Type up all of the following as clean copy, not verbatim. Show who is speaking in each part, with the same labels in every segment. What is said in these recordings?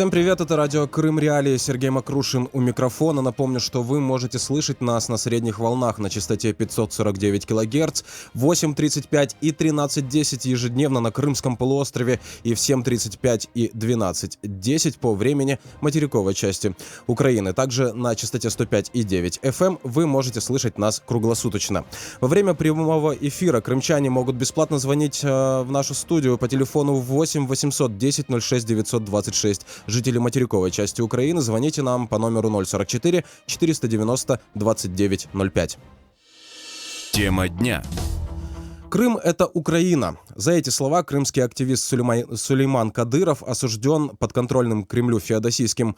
Speaker 1: Всем привет, это радио Крым Реалии, Сергей Макрушин у микрофона. Напомню, что вы можете слышать нас на средних волнах на частоте 549 кГц, 8.35 и 13.10 ежедневно на Крымском полуострове и в 7.35 и 12.10 по времени материковой части Украины. Также на частоте 105,9 FM вы можете слышать нас круглосуточно. Во время прямого эфира крымчане могут бесплатно звонить в нашу студию по телефону 8 810 06 926. Жители материковой части Украины, звоните нам по номеру 044 490 2905.
Speaker 2: Тема дня.
Speaker 1: Крым – это Украина. За эти слова крымский активист Сулейман Кадыров осужден подконтрольным Кремлю феодосийским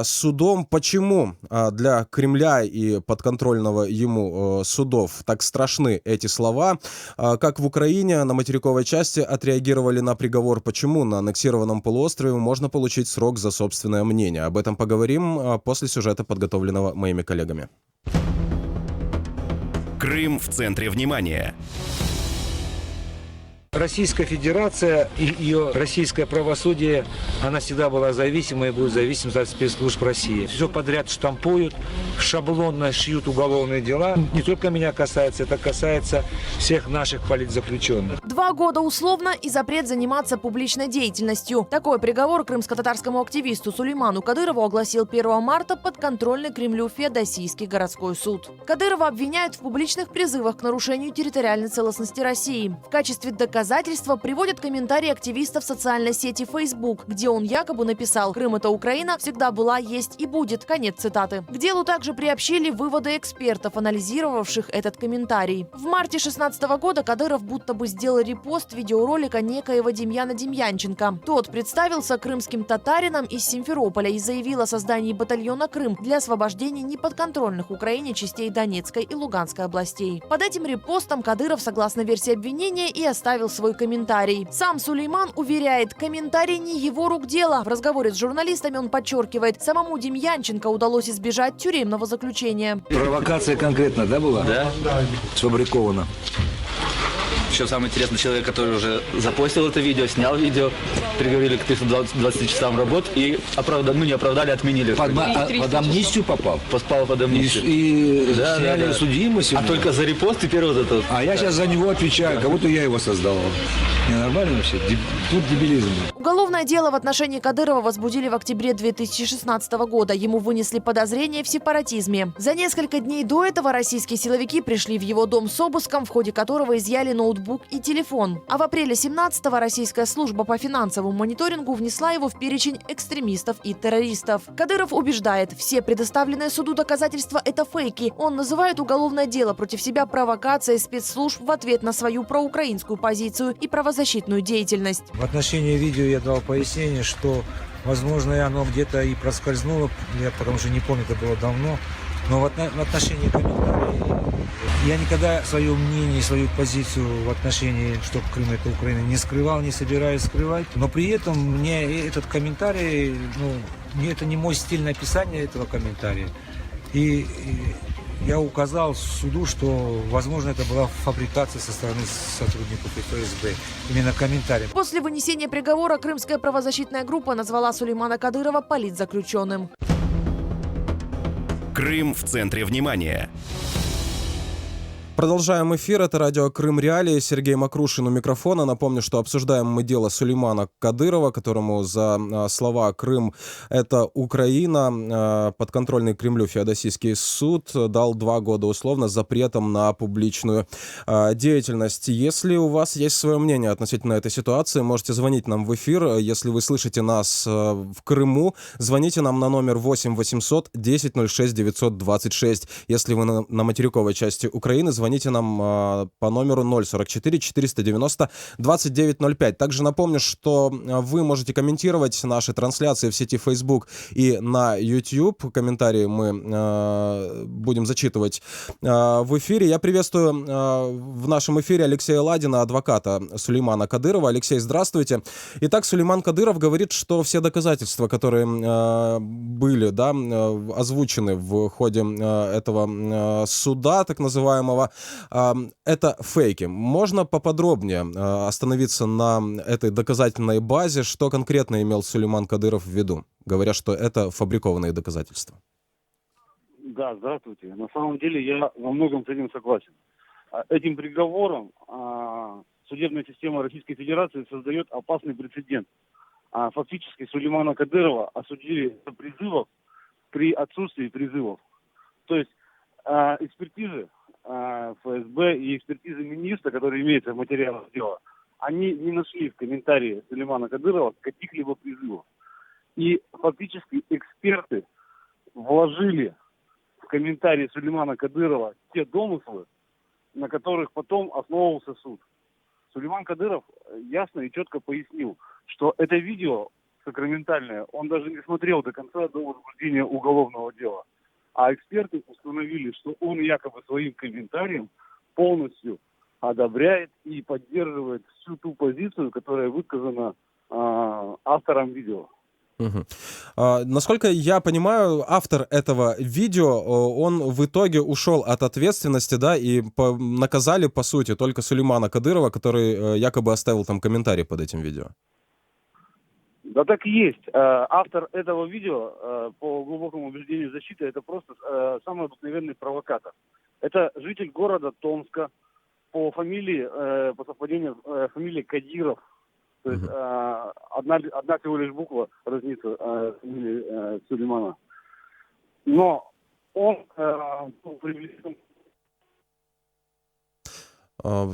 Speaker 1: судом. Почему для Кремля и подконтрольного ему судов так страшны эти слова? Как в Украине на материковой части отреагировали на приговор? Почему на аннексированном полуострове можно получить срок за собственное мнение? Об этом поговорим после сюжета, подготовленного моими коллегами.
Speaker 2: Крым в центре внимания.
Speaker 3: Российская Федерация и ее российское правосудие, она всегда была зависима и будет зависима от спецслужб России. Все подряд штампуют, шаблонно шьют уголовные дела. Не только меня касается, это касается всех наших политзаключенных.
Speaker 4: 2 года условно и запрет заниматься публичной деятельностью. Такой приговор крымско-татарскому активисту Сулейману Кадырову огласил 1 марта подконтрольный Кремлю Феодосийский городской суд. Кадырова обвиняют в публичных призывах к нарушению территориальной целостности России. В качестве доказательства приводят комментарии активиста в социальной сети Facebook, где он якобы написал: «Крым – это Украина, всегда была, есть и будет». Конец цитаты. К делу также приобщили выводы экспертов, анализировавших этот комментарий. В марте 2016 года Кадыров будто бы сделал репост видеоролика некоего Демьяна Демьянченко. Тот представился крымским татарином из Симферополя и заявил о создании батальона «Крым» для освобождения неподконтрольных Украине частей Донецкой и Луганской областей. Под этим репостом Кадыров, согласно версии обвинения, и оставил свой комментарий. Сам Сулейман уверяет, комментарий не его рук дело. В разговоре с журналистами он подчеркивает, самому Демьянченко удалось избежать тюремного заключения.
Speaker 3: Провокация конкретно, да, была?
Speaker 5: Да.
Speaker 3: Сфабрикована.
Speaker 5: Еще самый интересный человек, который уже запостил это видео, снял видео, приговорили к 320 часам работ и не оправдали, отменили.
Speaker 3: Под амнистию попал?
Speaker 5: Попал под амнистию.
Speaker 3: И сняли судимость.
Speaker 5: А только за репост теперь вот это.
Speaker 3: А я сейчас за него отвечаю, как будто я его создавал. Ненормально вообще? Тут дебилизм.
Speaker 4: Уголовное дело в отношении Кадырова возбудили в октябре 2016 года. Ему вынесли подозрение в сепаратизме. За несколько дней до этого российские силовики пришли в его дом с обыском, в ходе которого изъяли ноутбук и телефон. А в апреле 17-го российская служба по финансовому мониторингу внесла его в перечень экстремистов и террористов. Кадыров убеждает, все предоставленные суду доказательства – это фейки. Он называет уголовное дело против себя провокацией спецслужб в ответ на свою проукраинскую позицию и правозащитную деятельность.
Speaker 3: В отношении видео я дал пояснение, что, возможно, оно где-то и проскользнуло, я потому что не помню, это было давно, но в отношении комментариев я никогда свое мнение, свою позицию в отношении, что Крым – это Украина, не скрывал, не собираюсь скрывать, но при этом мне этот комментарий, это не мой стиль написания этого комментария, и я указал суду, что, возможно, это была фабрикация со стороны сотрудников ФСБ. Именно комментарием.
Speaker 4: После вынесения приговора крымская правозащитная группа назвала Сулеймана Кадырова политзаключенным.
Speaker 2: Крым в центре внимания.
Speaker 1: Продолжаем эфир. Это радио Крым Реалии. Сергей Макрушин у микрофона. Напомню, что обсуждаем мы дело Сулеймана Кадырова, которому за слова «Крым – это Украина» подконтрольный Кремлю Феодосийский суд дал 2 года условно с запретом на публичную деятельность. Если у вас есть свое мнение относительно этой ситуации, можете звонить нам в эфир. Если вы слышите нас в Крыму, звоните нам на номер 8 800 10 06 926. Если вы на материковой части Украины, звоните нам по номеру 044 490 2905. Также напомню, что вы можете комментировать наши трансляции в сети Facebook и на YouTube. Комментарии мы будем зачитывать в эфире. Я приветствую в нашем эфире Алексея Ладина, адвоката Сулеймана Кадырова. Алексей, здравствуйте. Итак, Сулейман Кадыров говорит, что все доказательства, которые были озвучены в ходе этого суда, так называемого, это фейки. Можно поподробнее остановиться на этой доказательной базе, что конкретно имел Сулейман Кадыров в виду, говоря, что это фабрикованные доказательства?
Speaker 6: Да, здравствуйте. На самом деле я во многом с этим согласен. Этим приговором судебная система Российской Федерации создает опасный прецедент. Фактически Сулеймана Кадырова осудили за призывов при отсутствии призывов. То есть экспертизы ФСБ и экспертизы Минюста, которые имеются в материалах дела, они не нашли в комментарии Сулеймана Кадырова каких-либо призывов. И фактически эксперты вложили в комментарии Сулеймана Кадырова те домыслы, на которых потом основывался суд. Сулейман Кадыров ясно и четко пояснил, что это видео сакраментальное он даже не смотрел до конца, до возбуждения уголовного дела. А эксперты установили, что он якобы своим комментарием полностью одобряет и поддерживает всю ту позицию, которая высказана автором видео.
Speaker 1: Мгм. Насколько я понимаю, автор этого видео, он в итоге ушел от ответственности, да, и наказали, по сути, только Сулеймана Кадырова, который якобы оставил там комментарий под этим видео.
Speaker 6: Да так и есть. Автор этого видео, по глубокому убеждению защиты, это просто самый обыкновенный провокатор. Это житель города Томска, по фамилии, по совпадению, фамилия Кадиров. То есть одна всего лишь буква разнится фамилии Сулеймана. Но он был привлечен.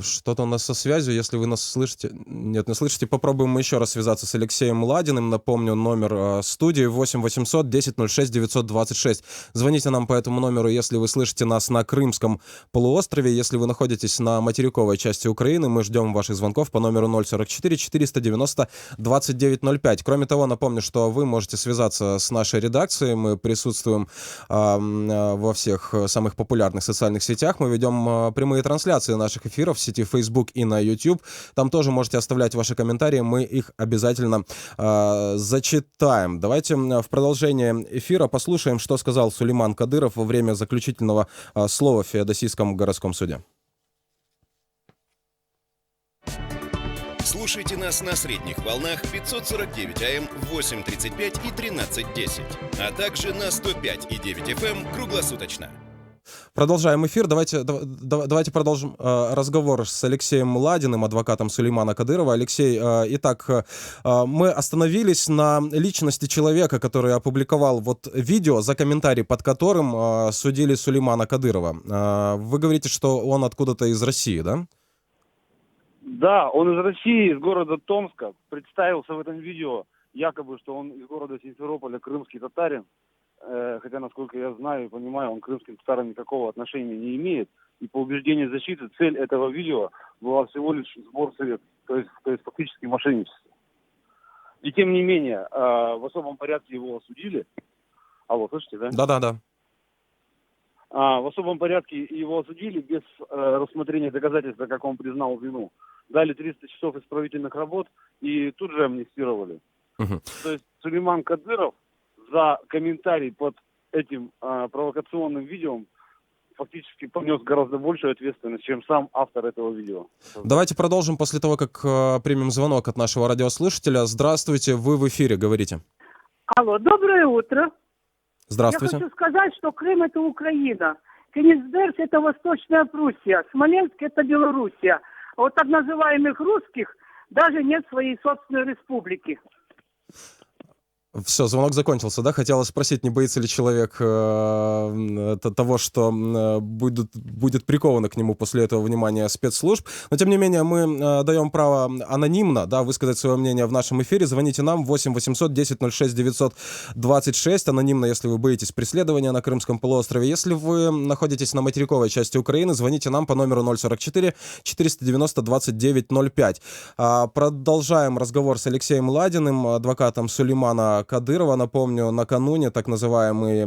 Speaker 1: Что-то у нас со связью, если вы нас слышите. Нет, не слышите, попробуем мы еще раз связаться с Алексеем Ладиным. Напомню, номер студии 8 800 10 06 926. Звоните нам по этому номеру, если вы слышите нас на Крымском полуострове. Если вы находитесь на материковой части Украины, мы ждем ваших звонков по номеру 044 490 2905. Кроме того, напомню, что вы можете связаться с нашей редакцией. Мы присутствуем во всех самых популярных социальных сетях. Мы ведем прямые трансляции наших эфиров в сети Facebook и на YouTube. Там тоже можете оставлять ваши комментарии, мы их обязательно зачитаем. Давайте в продолжение эфира послушаем, что сказал Сулейман Кадыров во время заключительного слова в Феодосийском городском суде.
Speaker 2: Слушайте нас на средних волнах 549 АМ 8:35 и 13:10, а также на 105,9 FM круглосуточно.
Speaker 1: Продолжаем эфир. Давайте продолжим разговор с Алексеем Ладиным, адвокатом Сулеймана Кадырова. Алексей, итак, мы остановились на личности человека, который опубликовал вот видео, за комментарий под которым судили Сулеймана Кадырова. Вы говорите, что он откуда-то из России, да?
Speaker 6: Да, он из России, из города Томска. Представился в этом видео якобы, что он из города Симферополя, крымский татарин. Хотя, насколько я знаю и понимаю, он к крымским татарам никакого отношения не имеет. И по убеждению защиты цель этого видео была всего лишь сбор средств, то есть фактически мошенничество. И тем не менее, в особом порядке его осудили. Алло, слышите, да?
Speaker 1: Да.
Speaker 6: В особом порядке его осудили без рассмотрения доказательств, как он признал вину. Дали 300 часов исправительных работ и тут же амнистировали. То есть Сулейман Кадыров за комментарий под этим провокационным видео фактически понес гораздо большую ответственность, чем сам автор этого видео.
Speaker 1: Давайте продолжим после того, как примем звонок от нашего радиослушателя. Здравствуйте, вы в эфире, говорите.
Speaker 7: Алло, доброе утро.
Speaker 1: Здравствуйте.
Speaker 7: Я хочу сказать, что Крым – это Украина, Кенигсберг – это Восточная Пруссия, Смоленск – это Белоруссия. А вот так называемых русских даже нет своей собственной республики.
Speaker 1: Все, звонок закончился, да? Хотела спросить, не боится ли человек того, что будет приковано к нему после этого внимания спецслужб. Но, тем не менее, мы даем право анонимно, да, высказать свое мнение в нашем эфире. Звоните нам 8 800 10 06 926. Анонимно, если вы боитесь преследования на Крымском полуострове. Если вы находитесь на материковой части Украины, звоните нам по номеру 044 490 2905. Продолжаем разговор с Алексеем Ладиным, адвокатом Сулеймана Кадырова. Напомню, накануне так называемый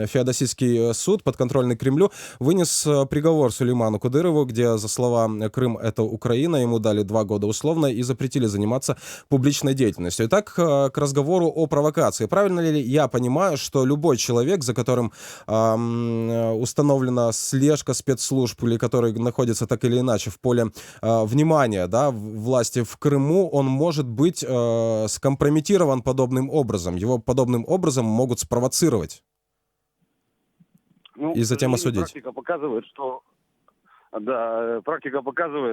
Speaker 1: феодосийский суд, подконтрольный Кремлю, вынес приговор Сулейману Кадырову, где за слова «Крым — это Украина» ему дали 2 года условно и запретили заниматься публичной деятельностью. Итак, к разговору о провокации. Правильно ли я понимаю, что любой человек, за которым установлена слежка спецслужб или который находится так или иначе в поле внимания, да, власти в Крыму, он может быть скомпрометирован подобным образом? Его подобным образом могут спровоцировать
Speaker 6: Ну,
Speaker 1: и затем осудить?
Speaker 6: Практика показывает,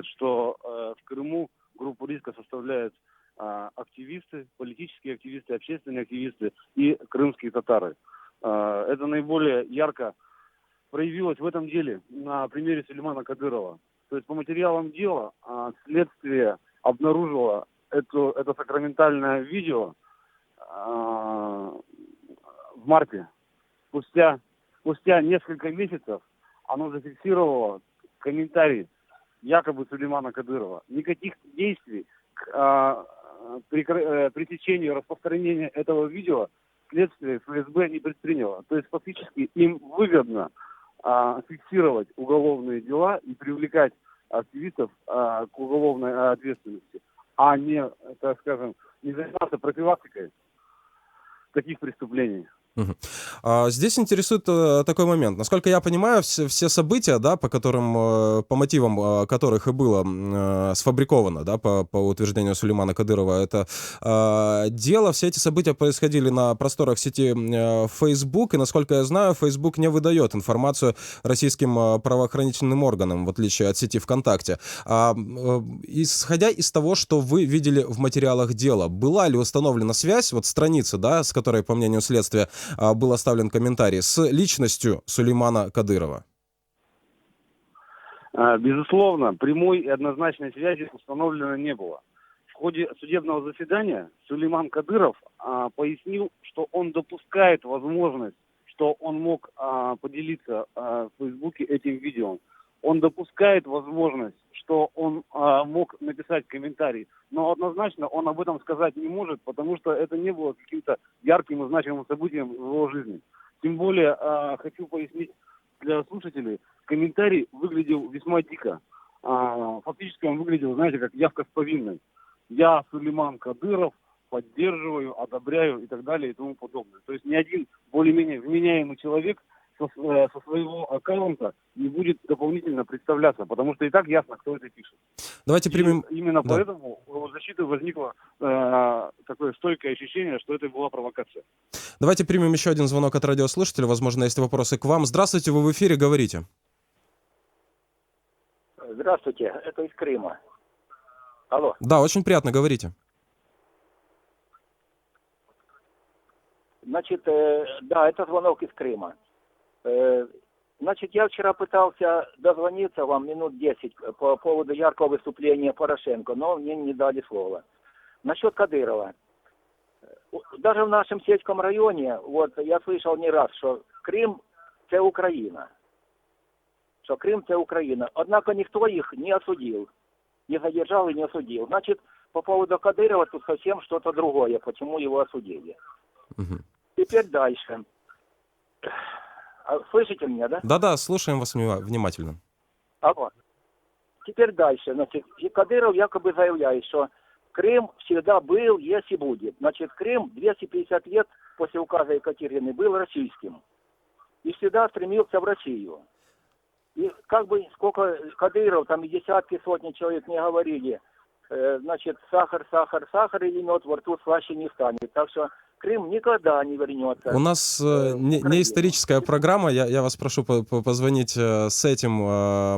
Speaker 6: что в Крыму группу риска составляют активисты, политические активисты, общественные активисты и крымские татары. Это наиболее ярко проявилось в этом деле на примере Сулеймана Кадырова. То есть по материалам дела следствие обнаружило это сакраментальное видео в марте. Спустя несколько месяцев оно зафиксировало комментарий якобы Сулеймана Кадырова. Никаких действий к пресечению распространения этого видео следствие ФСБ не предприняло. То есть фактически им выгодно фиксировать уголовные дела и привлекать активистов к уголовной ответственности, а не, так скажем, не заниматься профилактикой таких преступлений.
Speaker 1: Здесь интересует такой момент. Насколько я понимаю, все события, да, по мотивам которых и было сфабриковано, да, по утверждению Сулеймана Кадырова, это дело, все эти события происходили на просторах сети Facebook, и, насколько я знаю, Facebook не выдает информацию российским правоохранительным органам, в отличие от сети ВКонтакте. Исходя из того, что вы видели в материалах дела, была ли установлена связь, вот страница, да, с которой, по мнению следствия, был оставлен комментарий, с личностью Сулеймана Кадырова?
Speaker 6: Безусловно, прямой и однозначной связи установлено не было. В ходе судебного заседания Сулейман Кадыров пояснил, что он допускает возможность, что он мог поделиться в Фейсбуке этим видео. Он допускает возможность, что он мог написать комментарий, но однозначно он об этом сказать не может, потому что это не было каким-то ярким и значимым событием в его жизни. Тем более, хочу пояснить для слушателей, комментарий выглядел весьма дико. Фактически он выглядел, знаете, как явка с повинной. Я, Сулейман Кадыров, поддерживаю, одобряю и так далее и тому подобное. То есть ни один более-менее вменяемый человек со своего аккаунта не будет дополнительно представляться, потому что и так ясно, кто это пишет.
Speaker 1: Давайте примем...
Speaker 6: Именно поэтому у защиты возникло такое стойкое ощущение, что это была провокация.
Speaker 1: Давайте примем еще один звонок от радиослушателя. Возможно, есть вопросы к вам. Здравствуйте, вы в эфире, говорите.
Speaker 8: Здравствуйте, это из Крыма. Алло.
Speaker 1: Да, очень приятно, говорите.
Speaker 8: Значит, да, это звонок из Крыма. Значит, я вчера пытался дозвониться вам минут 10 по поводу яркого выступления Порошенко, но мне не дали слова. Насчет Кадырова. Даже в нашем сельском районе, вот я слышал не раз, что Крым – это Украина. Что Крым – это Украина. Однако никто их не осудил, не задержал и не осудил. Значит, по поводу Кадырова тут совсем что-то другое, почему его осудили.
Speaker 1: Угу.
Speaker 8: Теперь дальше. Слышите меня, да?
Speaker 1: Да-да, слушаем вас внимательно.
Speaker 8: Алло. Теперь дальше. Значит, и Кадыров якобы заявляет, что Крым всегда был, есть и будет. Значит, Крым 250 лет после указа Екатерины был российским. И всегда стремился в Россию. И как бы сколько Кадыров, там и десятки, сотни человек не говорили, значит, сахар, сахар, сахар или мед во рту слаще не станет. Так что Крым никогда не вернется.
Speaker 1: У нас не историческая программа. Я вас прошу позвонить с этими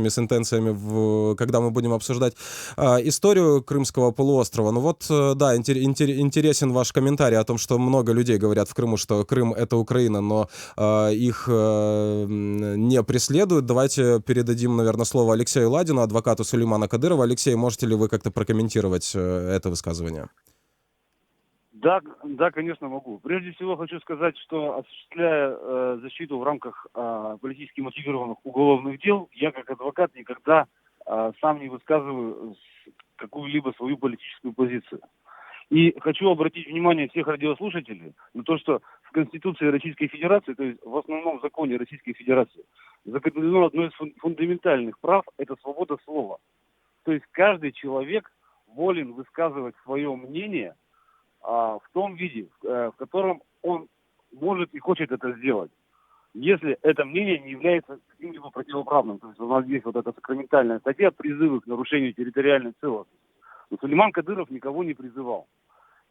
Speaker 1: сентенциями, когда мы будем обсуждать историю Крымского полуострова. Ну вот, да, интересен ваш комментарий о том, что много людей говорят в Крыму, что Крым — это Украина, но их не преследуют. Давайте передадим, наверное, слово Алексею Ладину, адвокату Сулеймана Кадырова. Алексей, можете ли вы как-то прокомментировать это высказывание?
Speaker 6: Да, конечно, могу. Прежде всего хочу сказать, что осуществляя защиту в рамках политически мотивированных уголовных дел, я как адвокат никогда сам не высказываю какую-либо свою политическую позицию. И хочу обратить внимание всех радиослушателей на то, что в Конституции Российской Федерации, то есть в основном законе Российской Федерации, закреплено одно из фундаментальных прав – это свобода слова. То есть каждый человек волен высказывать свое мнение в том виде, в котором он может и хочет это сделать, если это мнение не является каким-либо противоправным. То есть у нас есть вот эта сакраментальная статья «Призывы к нарушению территориальной целостности». Но Сулейман Кадыров никого не призывал.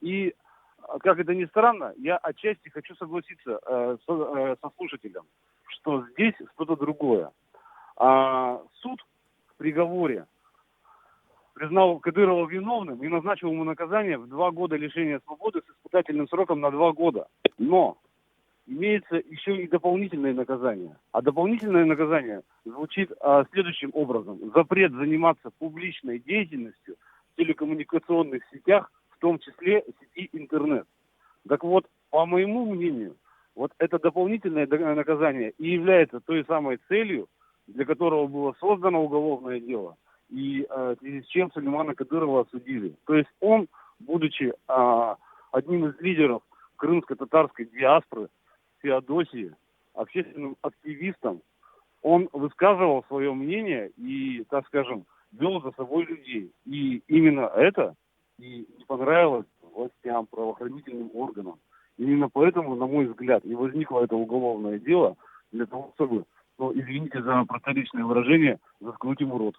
Speaker 6: И, как это ни странно, я отчасти хочу согласиться со слушателем, что здесь что-то другое. Суд в приговоре признал Кадырова виновным и назначил ему наказание в 2 года лишения свободы с испытательным сроком на 2 года. Но имеется еще и дополнительное наказание. А дополнительное наказание звучит следующим образом. Запрет заниматься публичной деятельностью в телекоммуникационных сетях, в том числе сети интернет. Так вот, по моему мнению, вот это дополнительное наказание и является той самой целью, для которого было создано уголовное дело, и в связи с чем Сулеймана Кадырова осудили. То есть он, будучи одним из лидеров крымско-татарской диаспоры, Феодосии, общественным активистом, он высказывал свое мнение и, так скажем, вел за собой людей. И именно это и не понравилось властям, правоохранительным органам. Именно поэтому, на мой взгляд, и возникло это уголовное дело для того, чтобы, извините за просторечное выражение, заткнуть ему рот.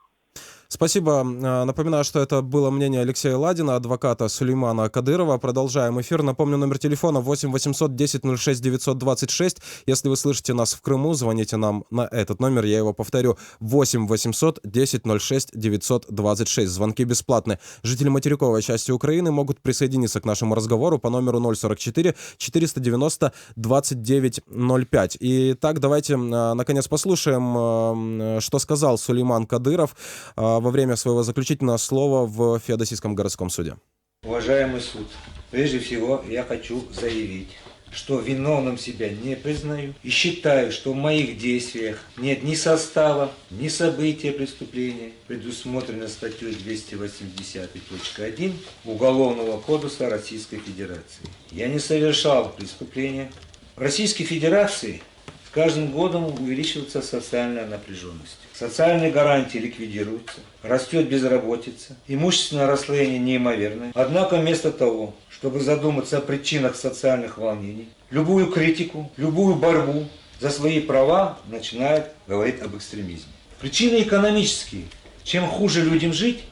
Speaker 1: Спасибо. Напоминаю, что это было мнение Алексея Ладина, адвоката Сулеймана Кадырова. Продолжаем эфир. Напомню, номер телефона 8 800 10 06 926. Если вы слышите нас в Крыму, звоните нам на этот номер. Я его повторю. 8 800 10 06 926. Звонки бесплатны. Жители материковой части Украины могут присоединиться к нашему разговору по номеру 044 490 2905. Итак, давайте, наконец, послушаем, что сказал Сулейман Кадыров во время своего заключительного слова в Феодосийском городском суде.
Speaker 3: Уважаемый суд, прежде всего я хочу заявить, что виновным себя не признаю и считаю, что в моих действиях нет ни состава, ни события преступления, предусмотренного статьей 280.1 Уголовного кодекса Российской Федерации. Я не совершал преступления. В Российской Федерации с каждым годом увеличивается социальная напряженность. Социальные гарантии ликвидируются, растет безработица, имущественное расслоение неимоверное. Однако вместо того, чтобы задуматься о причинах социальных волнений, любую критику, любую борьбу за свои права начинают говорить об экстремизме. Причины экономические. Чем хуже людям жить,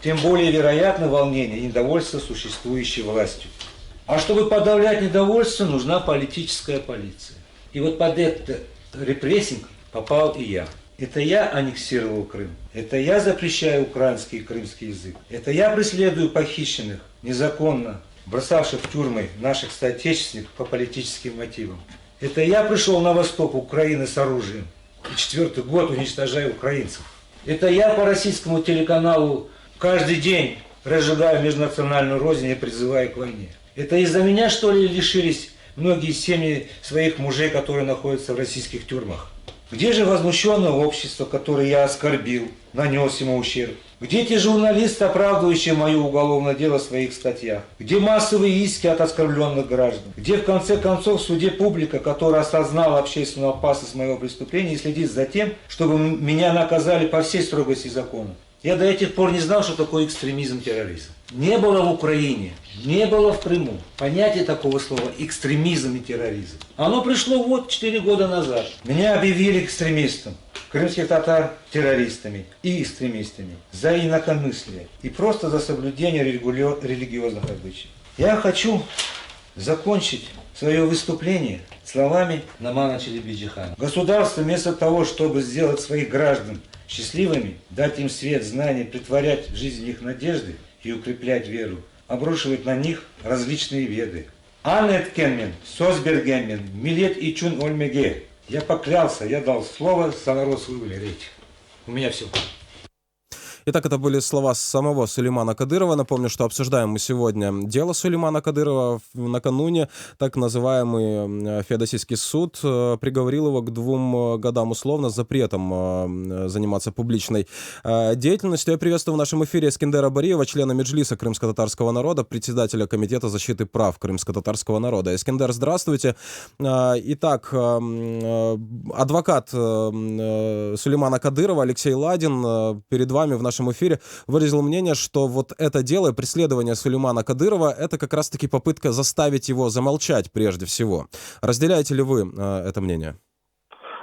Speaker 3: тем более вероятно волнение и недовольство существующей властью. А чтобы подавлять недовольство, нужна политическая полиция. И вот под этот репрессинг попал и я. Это я аннексировал Крым. Это я запрещаю украинский и крымский язык. Это я преследую похищенных, незаконно бросавших в тюрьмы наших соотечественников по политическим мотивам. Это я пришел на восток Украины с оружием и 4-й год уничтожаю украинцев. Это я по российскому телеканалу каждый день разжигаю межнациональную рознь и призываю к войне. Это из-за меня, что ли, лишились многие семьи своих мужей, которые находятся в российских тюрьмах? Где же возмущенное общество, которое я оскорбил, нанес ему ущерб? Где те журналисты, оправдывающие мое уголовное дело в своих статьях? Где массовые иски от оскорбленных граждан? Где, в конце концов, в суде публика, которая осознала общественную опасность моего преступления и следит за тем, чтобы меня наказали по всей строгости закона? Я до этих пор не знал, что такое экстремизм, терроризм. Не было в Украине, не было в Крыму понятия такого слова экстремизм и терроризм. Оно пришло вот 4 года назад. Меня объявили экстремистом, крымских татар террористами и экстремистами за инакомыслие и просто за соблюдение религиозных обычаев. Я хочу закончить свое выступление словами Номана Челебиджихана. Государство вместо того, чтобы сделать своих граждан счастливыми, дать им свет, знания, притворять в жизнь их надежды и укреплять веру, обрушивает на них различные веды. Аннет Кенмен, Сосбергенмен, Милет и Чун Ольмеге. Я поклялся, я дал слово за народ свой умереть. У меня все.
Speaker 1: Итак, это были слова самого Сулеймана Кадырова. Напомню, что обсуждаем мы сегодня дело Сулеймана Кадырова. Накануне так называемый Феодосийский суд приговорил его к 2 годам условно с запретом заниматься публичной деятельностью. Я приветствую в нашем эфире Эскендера Бариева, члена Меджлиса крымско-татарского народа, председателя Комитета защиты прав крымско-татарского народа. Эскендер, здравствуйте. Итак, адвокат Сулеймана Кадырова Алексей Ладин перед вами в нашем эфире выразил мнение, что вот это дело, преследование Сулеймана Кадырова, это как раз-таки попытка заставить его замолчать прежде всего. Разделяете ли вы это мнение?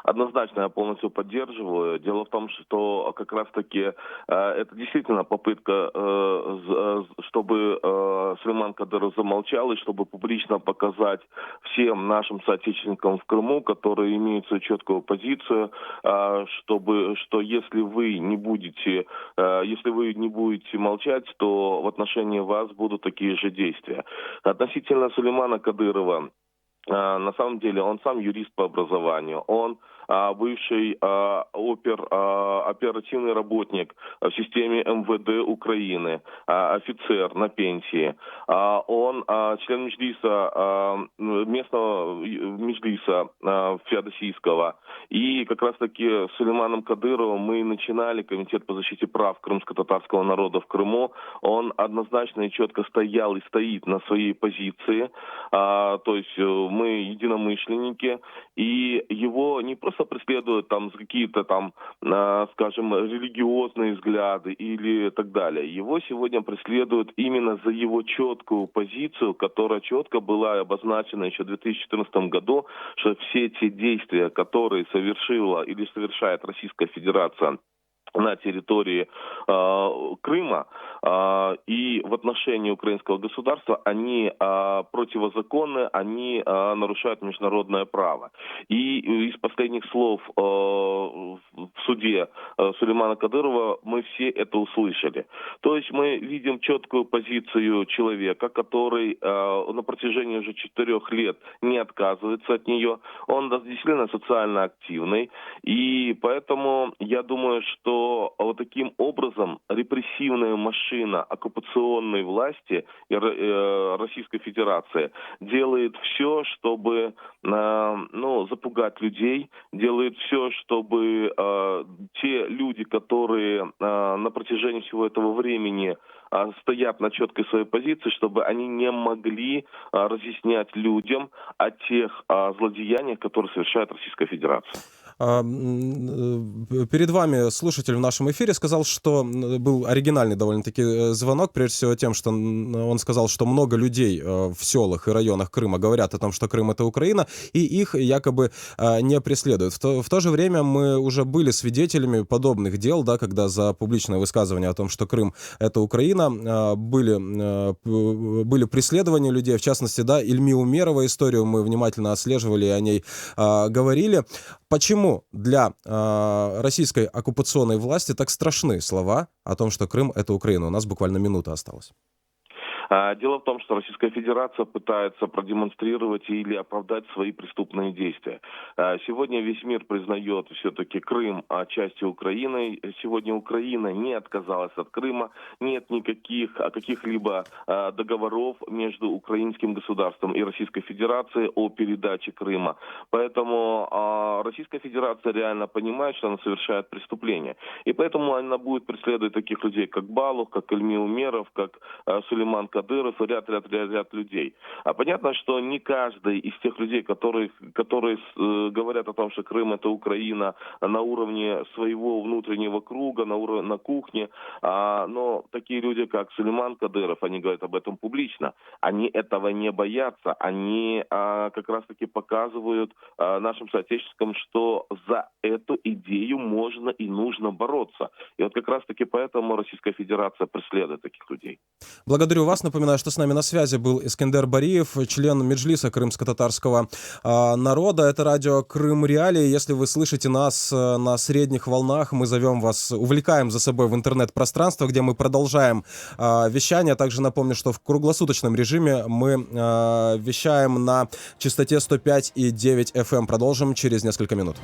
Speaker 9: Однозначно, я полностью поддерживаю. Дело в том, что как раз-таки это действительно попытка, чтобы Сулейман Кадыров замолчал и чтобы публично показать всем нашим соотечественникам в Крыму, которые имеют свою четкую позицию, что если вы не будете молчать, то в отношении вас будут такие же действия. Относительно Сулеймана Кадырова, на самом деле он сам юрист по образованию, он бывший оперативный работник в системе МВД Украины, офицер на пенсии. Он член Меджлиса, местного Меджлиса Феодосийского. И как раз-таки с Сулейманом Кадыровым мы начинали Комитет по защите прав крымско-татарского народа в Крыму. Он однозначно и четко стоял и стоит на своей позиции. То есть мы единомышленники. И его не просто преследуют там за какие-то там, скажем, религиозные взгляды или так далее. Его сегодня преследуют именно за его четкую позицию, которая четко была обозначена еще в 2014 году, что все те действия, которые совершила или совершает Российская Федерация на территории Крыма и в отношении украинского государства, они противозаконны, они нарушают международное право. И из последних слов в суде Сулеймана Кадырова мы все это услышали. То есть мы видим четкую позицию человека, который на протяжении уже 4 лет не отказывается от нее. Он действительно социально активный. И поэтому я думаю, что вот таким образом репрессивная машина оккупационной власти Российской Федерации делает все, чтобы запугать людей, делает все, чтобы те люди, которые на протяжении всего этого времени стоят на четкой своей позиции, чтобы они не могли разъяснять людям о тех злодеяниях, которые совершает Российская Федерация.
Speaker 1: Перед вами слушатель в нашем эфире сказал, что был оригинальный довольно-таки звонок, прежде всего тем, что он сказал, что много людей в селах и районах Крыма говорят о том, что Крым — это Украина, и их якобы не преследуют. В то же время мы уже были свидетелями подобных дел, да, когда за публичное высказывание о том, что Крым — это Украина, были преследования людей, в частности, да, Ильми Умерова историю мы внимательно отслеживали и о ней говорили. Почему для российской оккупационной власти так страшны слова о том, что Крым — это Украина? У нас буквально минута осталась.
Speaker 9: Дело в том, что Российская Федерация пытается продемонстрировать или оправдать свои преступные действия. Сегодня весь мир признает все-таки Крым частью Украины. Сегодня Украина не отказалась от Крыма. Нет каких-либо договоров между украинским государством и Российской Федерацией о передаче Крыма. Поэтому Российская Федерация реально понимает, что она совершает преступление. И поэтому она будет преследовать таких людей, как Балух, как Ильми Умеров, как Сулейман Кадыров и ряд людей. А понятно, что не каждый из тех людей, которые говорят о том, что Крым — это Украина на уровне своего внутреннего круга, на кухне, но такие люди, как Сулейман Кадыров, они говорят об этом публично. Они этого не боятся. Они как раз-таки показывают нашим соотечественникам, что за эту идею можно и нужно бороться. И вот как раз-таки поэтому Российская Федерация преследует таких людей.
Speaker 1: Благодарю вас. Напоминаю, что с нами на связи был Эскендер Бариев, член Меджлиса крымско-татарского народа. Это радио Крым Реалии. Если вы слышите нас на средних волнах, мы зовем вас, увлекаем за собой в интернет-пространство, где мы продолжаем вещание. Также напомню, что в круглосуточном режиме мы вещаем на частоте 105,9 FM. Продолжим через несколько минут.